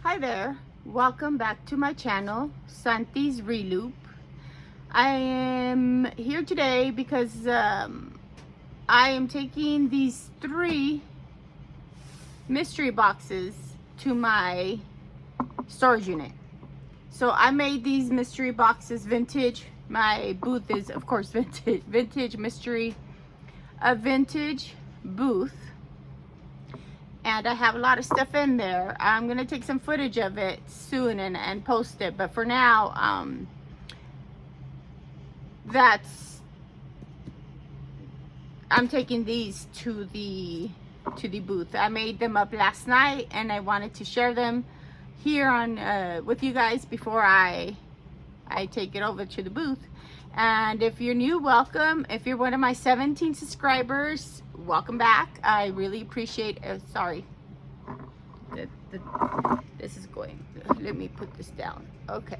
Hi there, welcome back to my channel, Santi's Reloop. I am here today because I am taking these 3 mystery boxes to my storage unit. So I made these mystery boxes vintage. My booth is of course vintage mystery, a vintage booth. And I have a lot of stuff in there. I'm gonna take some footage of it soon and post it. But for now, I'm taking these to the booth. I made them up last night, and I wanted to share them here on with you guys before I take it over to the booth. And if you're new, welcome. If you're one of my 17 subscribers, welcome back. I really appreciate sorry, this is going, let me put this down. Okay.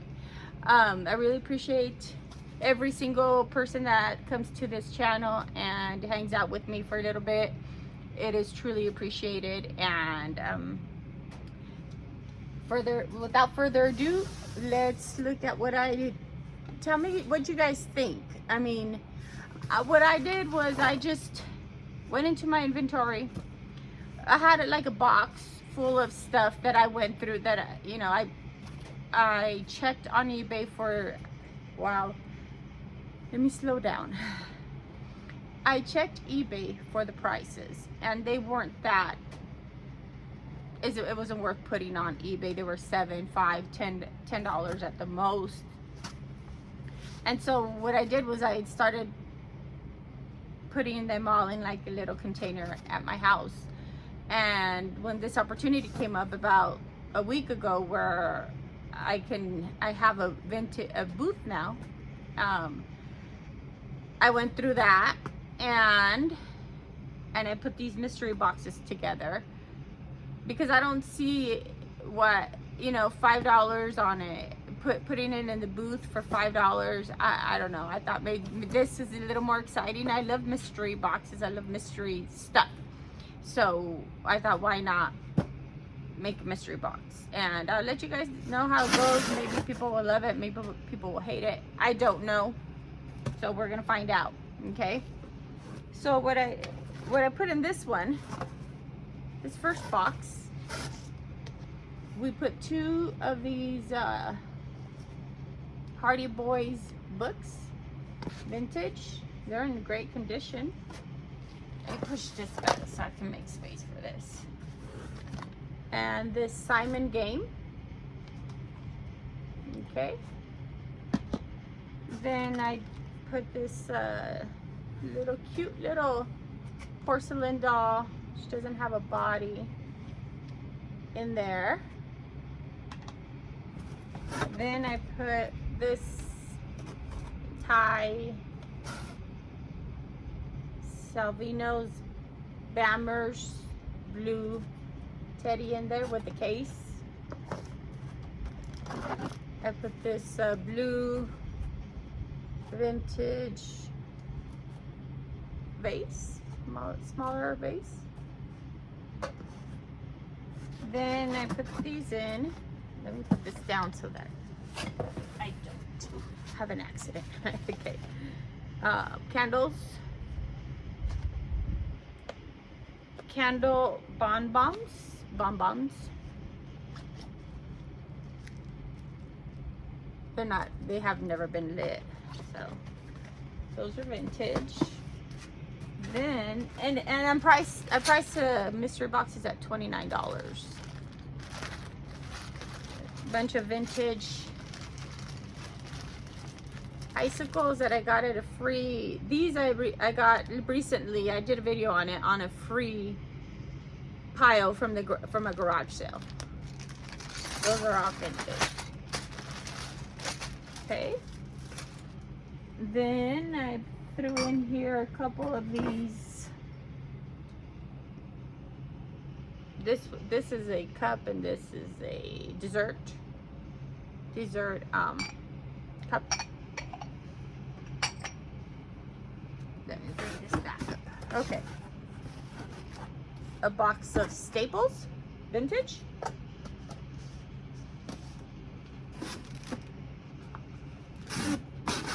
I really appreciate every single person that comes to this channel and hangs out with me for a little bit. It is truly appreciated. And without further ado, let's look at what I did. Tell me what you guys think. I mean, what I did was I just went into my inventory. I had it like a box full of stuff that I went through that, you know, I checked on eBay for, wow, let me slow down. I checked eBay for the prices, and they weren't that, it wasn't worth putting on eBay. They were $7, $5, $10 at the most. And so what I did was I started putting them all in like a little container at my house. And when this opportunity came up about a week ago, where I have a booth now, I went through that and I put these mystery boxes together, because I don't see what, you know, $5 on it, putting it in the booth for $5. I don't know. I thought maybe this is a little more exciting. I love mystery boxes. I love mystery stuff. So I thought, why not make a mystery box? And I'll let you guys know how it goes. Maybe people will love it. Maybe people will hate it. I don't know. So we're gonna find out. Okay. So what I put in this one, this first box, we put 2 of these Hardy Boys books, vintage. They're in great condition. Let me push this back so I can make space for this. And this Simon Game. Okay. Then I put this cute little porcelain doll. She doesn't have a body in there. Then I put this Thai Salvino's Bammers blue teddy in there with the case. I put this blue vintage vase, smaller vase. Then I put these in. Let me put this down so that I don't have an accident. Okay. Candles. Candle bonbons. They have never been lit. So those are vintage. Then, and I priced mystery boxes at $29. Bunch of vintage icicles that I got at a free. These I got recently. I did a video on it, on a free pile from a garage sale. Those are all vintage. Okay. Then I threw in here a couple of these. This is a cup, and this is a dessert cup. Let me bring this back up. Okay. A box of Staples, vintage.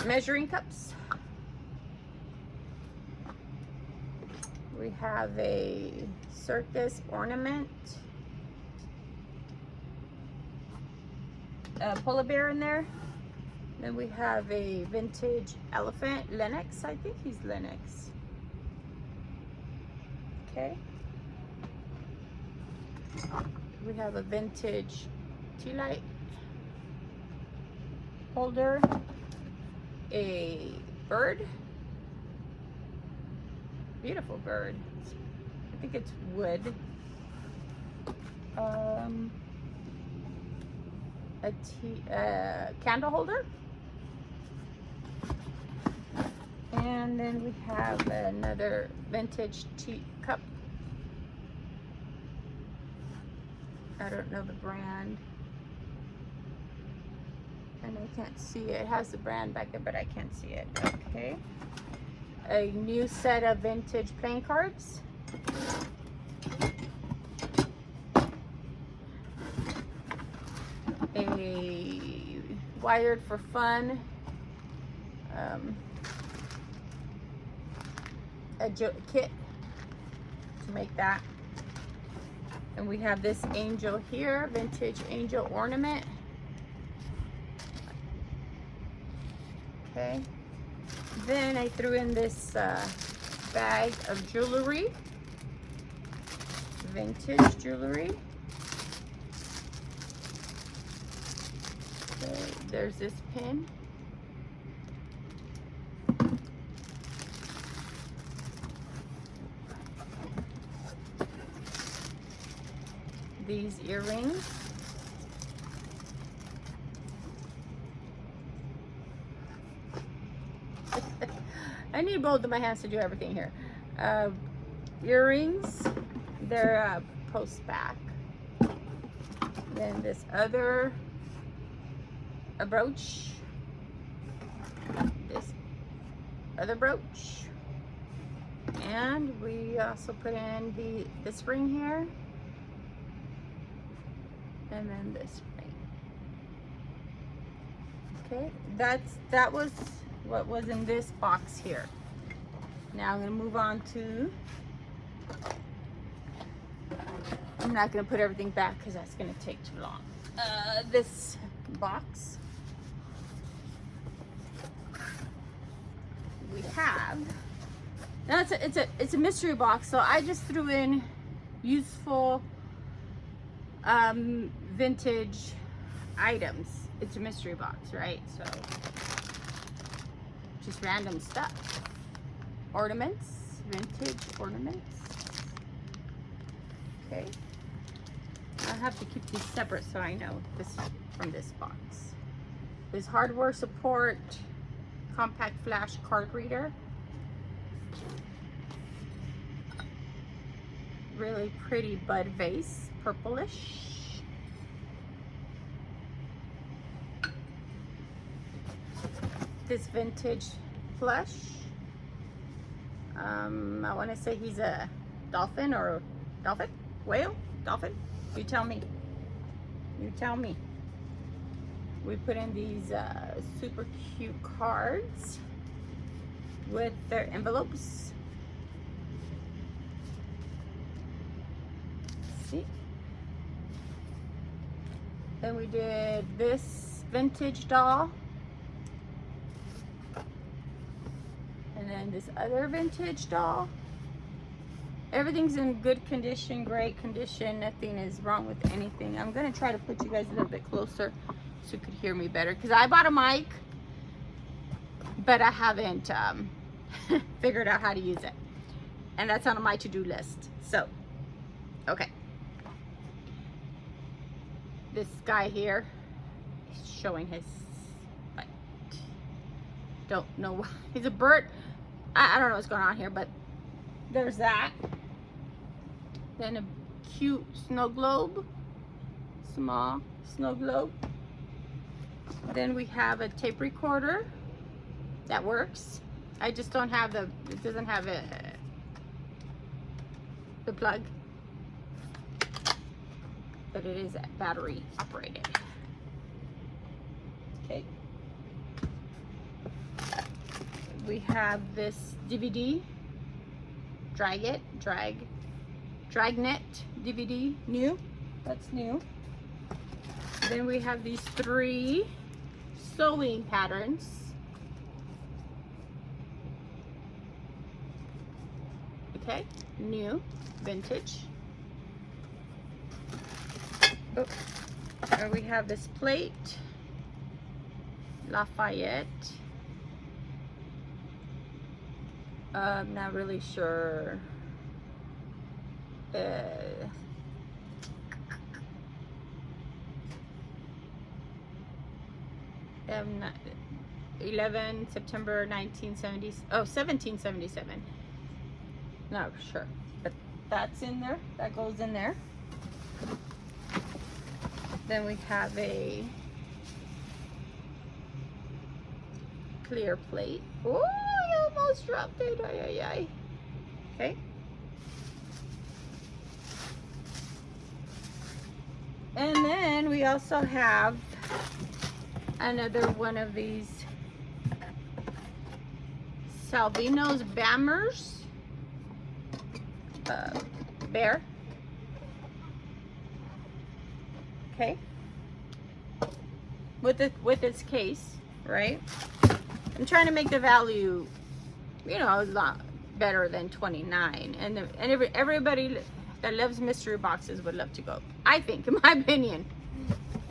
measuring cups. We have a circus ornament, a polar bear in there. Then we have a vintage elephant, Lennox. I think he's Lennox. Okay. We have a vintage tea light holder, a bird, beautiful bird. I think it's wood. A candle holder. And then we have another vintage tea cup. I don't know the brand. And I can't see it. It has the brand back there, but I can't see it. Okay. A new set of vintage playing cards. A Wired for Fun. A kit to make that. And we have this angel here, vintage angel ornament. Okay. Then I threw in this bag of jewelry, vintage jewelry. So there's this pin. These earrings. I need both of my hands to do everything here. Earrings, they're post back. Then this other brooch. This other brooch. And we also put in this ring here. And then this ring. Okay, that was what was in this box here. Now I'm going to move on to, I'm not going to put everything back because that's going to take too long. This box, we have, now it's a mystery box, so I just threw in useful vintage items. It's a mystery box, right? So just random stuff. Ornaments, vintage ornaments. Okay. I have to keep these separate so I know this from this box. This hardware support compact flash card reader. Really pretty bud vase, purplish. This vintage plush. I want to say he's a dolphin or dolphin? Whale? Dolphin? You tell me. You tell me. We put in these super cute cards with their envelopes. See? Then we did this vintage doll. And then this other vintage doll. Everything's in good condition, great condition. Nothing is wrong with anything. I'm going to try to put you guys a little bit closer so you could hear me better. Because I bought a mic, but I haven't figured out how to use it. And that's on my to-do list. So, okay. This guy here is showing his butt. Don't know why. He's a bird. I don't know what's going on here, but there's that. Then a cute snow globe. Small snow globe. Then we have a tape recorder that works. I just don't have it doesn't have the plug. But it is battery operated. Okay. we have this DVD, Dragnet DVD, new. That's new. Then we have these 3 sewing patterns. Okay, new, vintage. Oh, and we have this plate, Lafayette. I'm not really sure. I'm not, 11 September 1970. Oh, 1777. Not sure, but that's in there. That goes in there. Then we have a clear plate. Oh, I almost dropped it. Ay, ay, ay. Okay. And then we also have another one of these Salvino's Bammers bear. Okay. With its case, right? I'm trying to make the value, you know, a lot better than 29, and everybody that loves mystery boxes would love to go. I think, in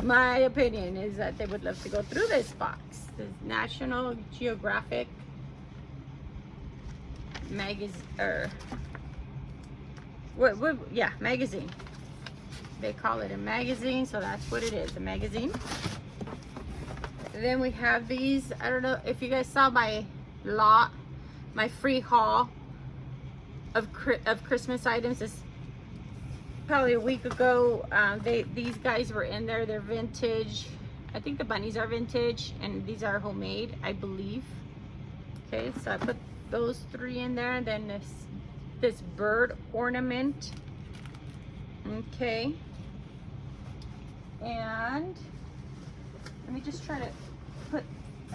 my opinion is that they would love to go through this box. This National Geographic magazine, or yeah, magazine. They call it a magazine, so that's what it is, a magazine. Then we have these. I don't know if you guys saw my lot, my free haul of Christmas items. This probably a week ago. These guys were in there. They're vintage. I think the bunnies are vintage, and these are homemade, I believe. Okay, so I put those 3 in there. And then this bird ornament. Okay, and let me just try to put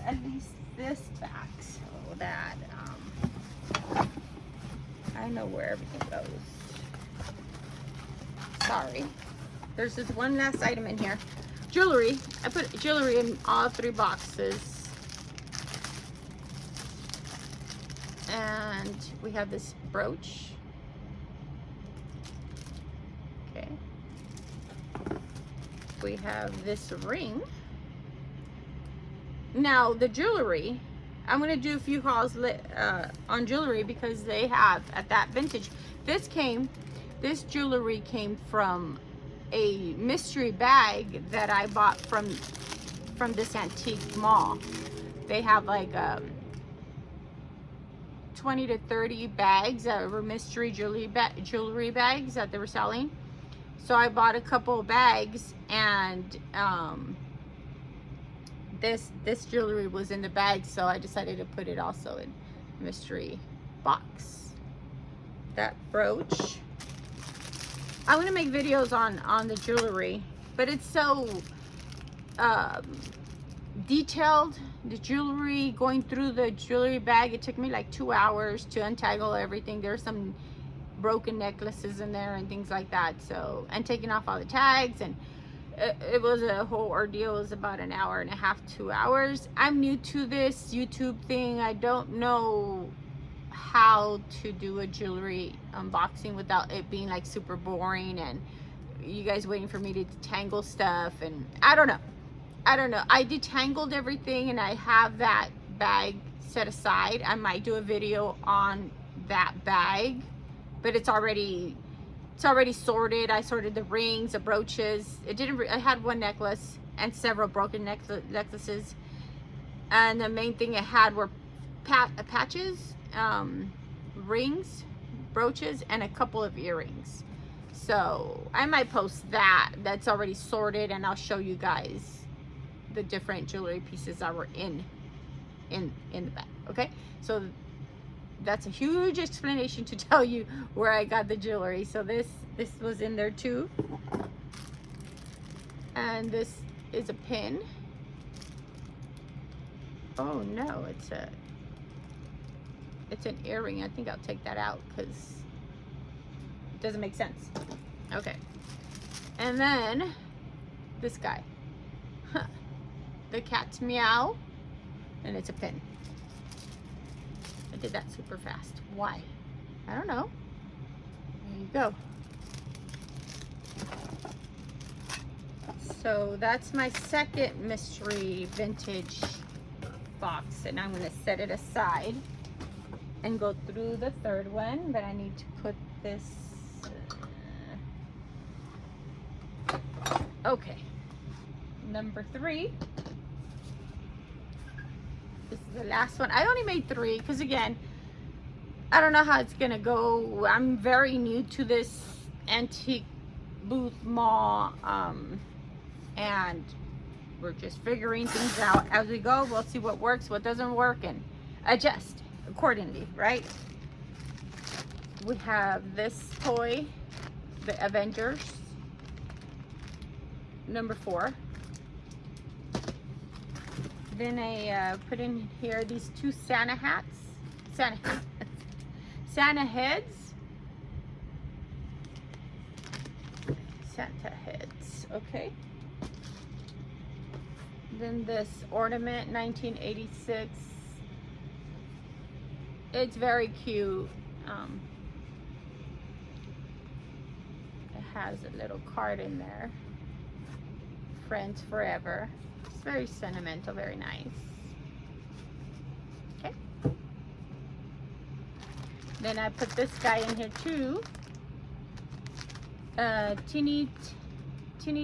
at least this back so that I know where everything goes. Sorry. There's this one last item in here. Jewelry. I put jewelry in all 3 boxes. And we have this brooch. Okay. We have this ring. Now the jewelry, I'm gonna do a few hauls on jewelry because they have at that vintage. This jewelry came from a mystery bag that I bought from this antique mall. They have like 20 to 30 bags that were mystery jewelry bags that they were selling. So I bought a couple of bags, and this jewelry was in the bag, so I decided to put it also in mystery box. That brooch. I'm gonna make videos on the jewelry, but it's so detailed. The jewelry, going through the jewelry bag, it took me like 2 hours to untangle everything. There's some broken necklaces in there and things like that. So, and taking off all the tags, and it was a whole ordeal. It was about an hour and a half, 2 hours. I'm new to this YouTube thing. I don't know how to do a jewelry unboxing without it being like super boring and you guys waiting for me to detangle stuff, and I don't know. I detangled everything, and I have that bag set aside. I might do a video on that bag, but it's already sorted. I sorted the rings, the brooches. I had one necklace and several broken necklaces, and the main thing it had were patches, rings, brooches, and a couple of earrings. So I might post that. That's already sorted, and I'll show you guys the different jewelry pieces that were in the bag. Okay, so that's a huge explanation to tell you where I got the jewelry. So this was in there too, and this is a pin. Oh no, it's a It's an earring. I think I'll take that out because it doesn't make sense. Okay. And then this guy. The cat's meow. And it's a pin. I did that super fast. Why? I don't know. There you go. So that's my second mystery vintage box, and I'm going to set it aside and go through the third one, but I need to put this okay, number 3. This is the last one. I only made 3 because, again, I don't know how it's gonna go. I'm very new to this antique booth mall, and we're just figuring things out as we go. We'll see what works, what doesn't work, and adjust accordingly, right? We have this toy, the Avengers, number 4. Then I put in here these 2 Santa hats, Santa heads, okay. Then this ornament, 1986. It's very cute. It has a little card in there. Friends forever. It's very sentimental, very nice. Okay. Then I put this guy in here too. Teeny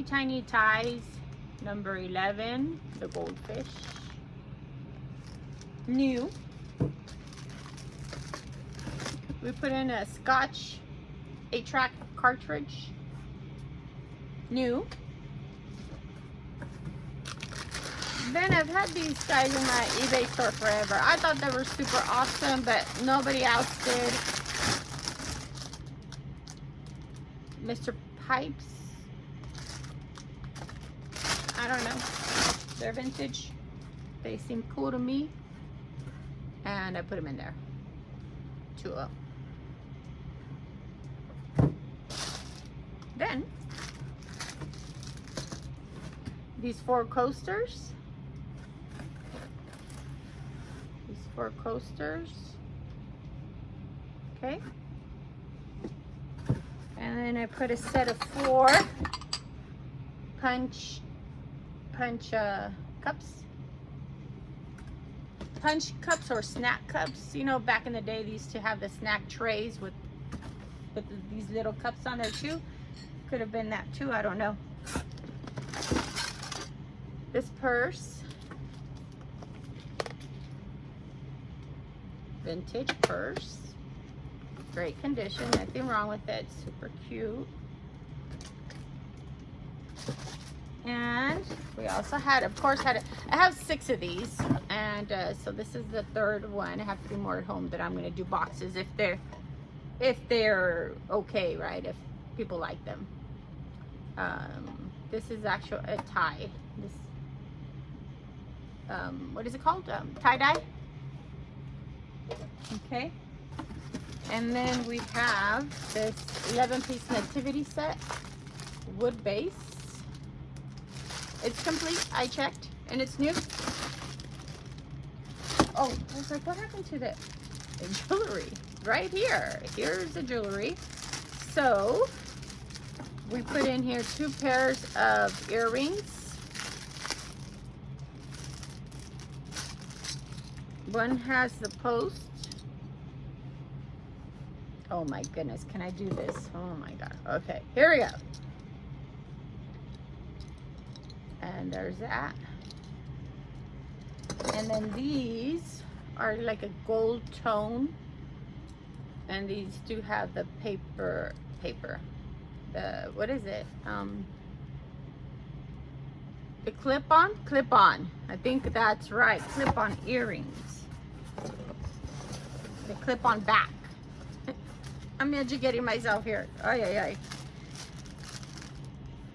Tiny Ties, number 11, the goldfish. New. We put in a Scotch 8-track cartridge. New. Then I've had these guys in my eBay store forever. I thought they were super awesome, but nobody else did. Mr. Pipes. I don't know. They're vintage. They seem cool to me. And I put them in there. 2 of them. Then, these 4 coasters. These 4 coasters. Okay. And then I put a set of 4 punch cups. Punch cups or snack cups. You know, back in the day, they used to have the snack trays with these little cups on there too. Could have been that too, I don't know. This purse. Vintage purse. Great condition, nothing wrong with it. Super cute. And we also had, of course, I have 6 of these, and so this is the 3rd one. I have 3 more at home that I'm going to do boxes if they're okay, right? If people like them. This is actually a tie. This, what is it called? Tie-dye. Okay. And then we have this 11-piece nativity set, wood base. It's complete, I checked, and it's new. Oh, I was like, what happened to the jewelry? Right here. Here's the jewelry. So, we put in here 2 pairs of earrings. One has the post. Oh my goodness, can I do this? Oh my God. Okay, here we go. And there's that. And then these are like a gold tone. And these do have the paper. The, what is it? The clip-on. I think that's right. Clip-on earrings. The clip-on back. I'm educating myself here. Ay, ay, ay.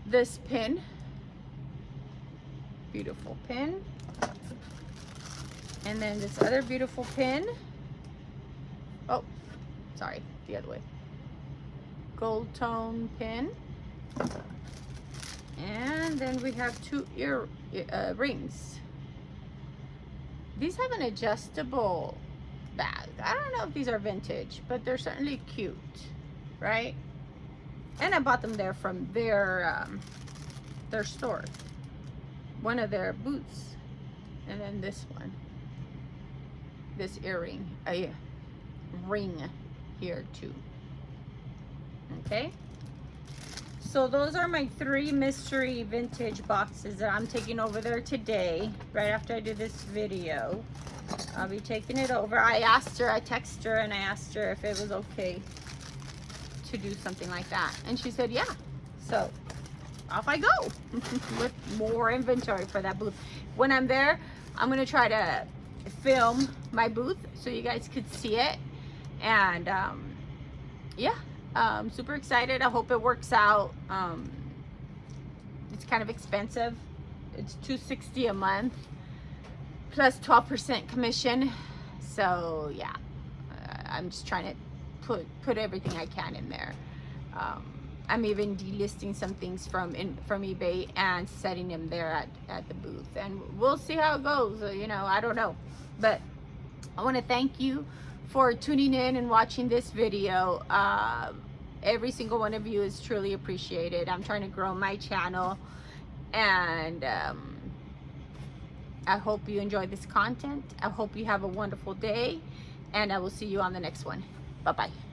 This pin. Beautiful pin. And then this other beautiful pin. sorry, the other way. Gold tone pin. And then we have 2 ear rings. These have an adjustable bag. I don't know if these are vintage, but they're certainly cute, right? And I bought them there from their store, one of their booths. And then this one, this earring, a ring here too. Okay, so those are my 3 mystery vintage boxes that I'm taking over there today, right after I do this video. I'll be taking it over. I texted her and I asked her if it was okay to do something like that, and she said yeah. So off I go with more inventory for that booth. When I'm there, I'm gonna try to film my booth so you guys could see it. And yeah, I'm super excited. I hope it works out. It's kind of expensive. It's $260 a month plus 12% commission. So yeah, I'm just trying to put everything I can in there. I'm even delisting some things from eBay and setting them there at the booth, and we'll see how it goes. You know, I don't know, but I want to thank you for tuning in and watching this video. Every single one of you is truly appreciated. I'm trying to grow my channel, and I hope you enjoy this content. I hope you have a wonderful day, and I will see you on the next one. Bye-bye.